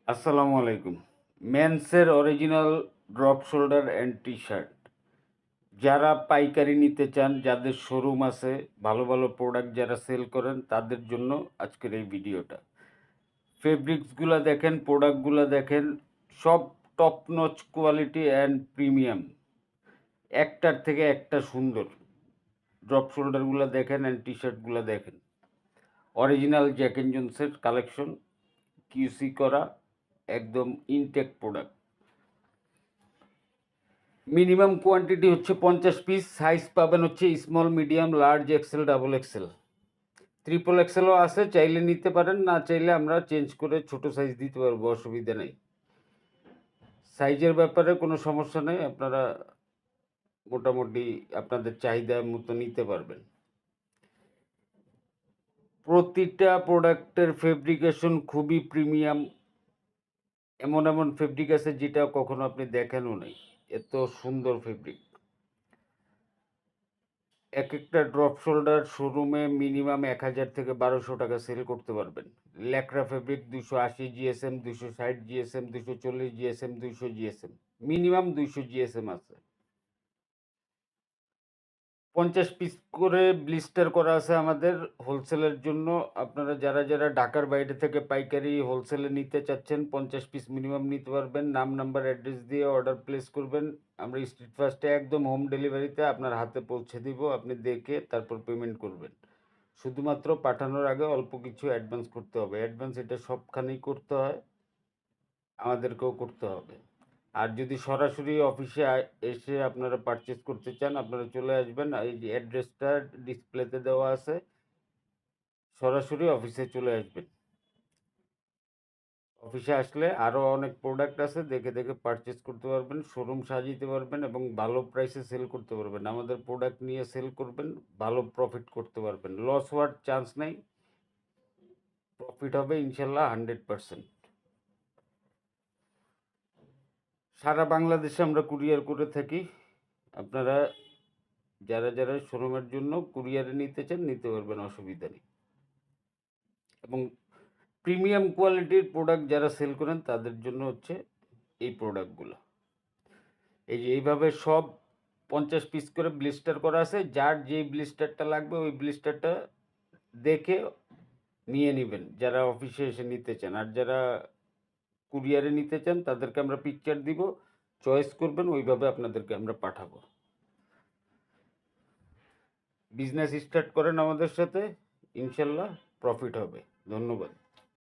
আসসালামু আলাইকুম। মেন্সের original drop shoulder and T-shirt. যারা পাইকারি নিতে চান, যাদের শোরুম আছে, ভালো, ভালো প্রোডাক্ট যারা সেল করেন তাদের জন্য আজকের এই ভিডিওটা। ফেব্রিক্সগুলা দেখেন, প্রোডাক্টগুলা দেখেন, সব top notch quality and premium. একটার থেকে একটা সুন্দর। ড্রপ শোল্ডারগুলা দেখেন অ্যান্ড টি-শার্টগুলা দেখেন। অরিজিনাল জ্যাক অ্যান্ড জোনসের কালেকশন, কিউসি করা, একদম ইনটেক প্রোডাক্ট। মিনিমাম কোয়ান্টিটি হচ্ছে 50 পিস। সাইজ পাবেন হচ্ছে small, medium, large, XL, double XL, triple এক্সেলও আছে। চাইলে নিতে পারেন, না চাইলে আমরা চেঞ্জ করে ছোট সাইজ দিতে পারবো, অসুবিধা নেই। সাইজের ব্যাপারে কোনো সমস্যা নেই, আপনারা মোটামুটি আপনাদের চাহিদা মতো নিতে পারবেন। প্রতিটা প্রোডাক্টের ফেব্রিকেশন খুবই প্রিমিয়াম। এমন এমন ফেব্রিক আছে যেটা কখনো আপনি দেখেনও নাই, এত সুন্দর ফেব্রিক। এক একটা ড্রপ শোল্ডার শোরুমে মিনিমাম 1000 থেকে 1200 টাকা সেল করতে পারবেন। ল্যাকড়া fabric 280 GSM, 260 GSM, 240 GSM, 200 GSM, minimum 200 GSM আছে। 50 পিস করে ব্লিস্টার করা আছে আমাদের হোলসেলের জন্য। আপনারা যারা যারা ঢাকার বাইরে থেকে পাইকারি হোলসেলে নিতে চাচ্ছেন, 50 পিস মিনিমাম নিতে পারবেন। নাম, নাম্বার, অ্যাড্রেস দিয়ে অর্ডার প্লেস করবেন। আমরা স্ট্রিট ফাস্টে একদম হোম ডেলিভারিতে আপনার হাতে পৌঁছে দিব। আপনি দেখে তারপর পেমেন্ট করবেন। শুধুমাত্র পাঠানোর আগে অল্প কিছু অ্যাডভান্স করতে হবে। অ্যাডভান্স এটা সবখানেই করতে হয়, আমাদেরকেও করতে হবে। আর যদি সরাসরি অফিসে এসে আপনারা পারচেস করতে চান, আপনারা চলে আসবেন। এই যে অ্যাড্রেসটা ডিসপ্লেতে দেওয়া আছে, সরাসরি অফিসে চলে আসবেন। অফিসে আসলে আরও অনেক প্রোডাক্ট আছে, দেখে দেখে পারচেস করতে পারবেন, শোরুম সাজিতে পারবেন এবং ভালো প্রাইসে সেল করতে পারবেন। আমাদের প্রোডাক্ট নিয়ে সেল করবেন, ভালো প্রফিট করতে পারবেন। লস হওয়ার চান্স নেই, প্রফিট হবে ইনশাল্লাহ 100%। সারা বাংলাদেশে আমরা কুরিয়ার করে থাকি। আপনারা যারা যারা শোরুমের জন্য কুরিয়ারে নিতে চান নিতে পারবেন, অসুবিধা নেই। এবং প্রিমিয়াম কোয়ালিটির প্রোডাক্ট যারা সেল করেন তাদের জন্য হচ্ছে এই প্রোডাক্টগুলো। এই যে এইভাবে সব 50 পিস করে ব্লিস্টার করা আছে। যার যেই ব্লিস্টারটা লাগবে ওই ব্লিস্টারটা দেখে নিয়ে নেবেন, যারা অফিসে এসে নিতে চান। আর যারা কুরিয়ারে নিতে চান তাদেরকে আমরা পিকচার দিব, চয়েস করবেন, ওইভাবে আপনাদেরকে আমরা পাঠাবো। বিজনেস স্টার্ট করেন আমাদের সাথে, ইনশাল্লাহ প্রফিট হবে। ধন্যবাদ।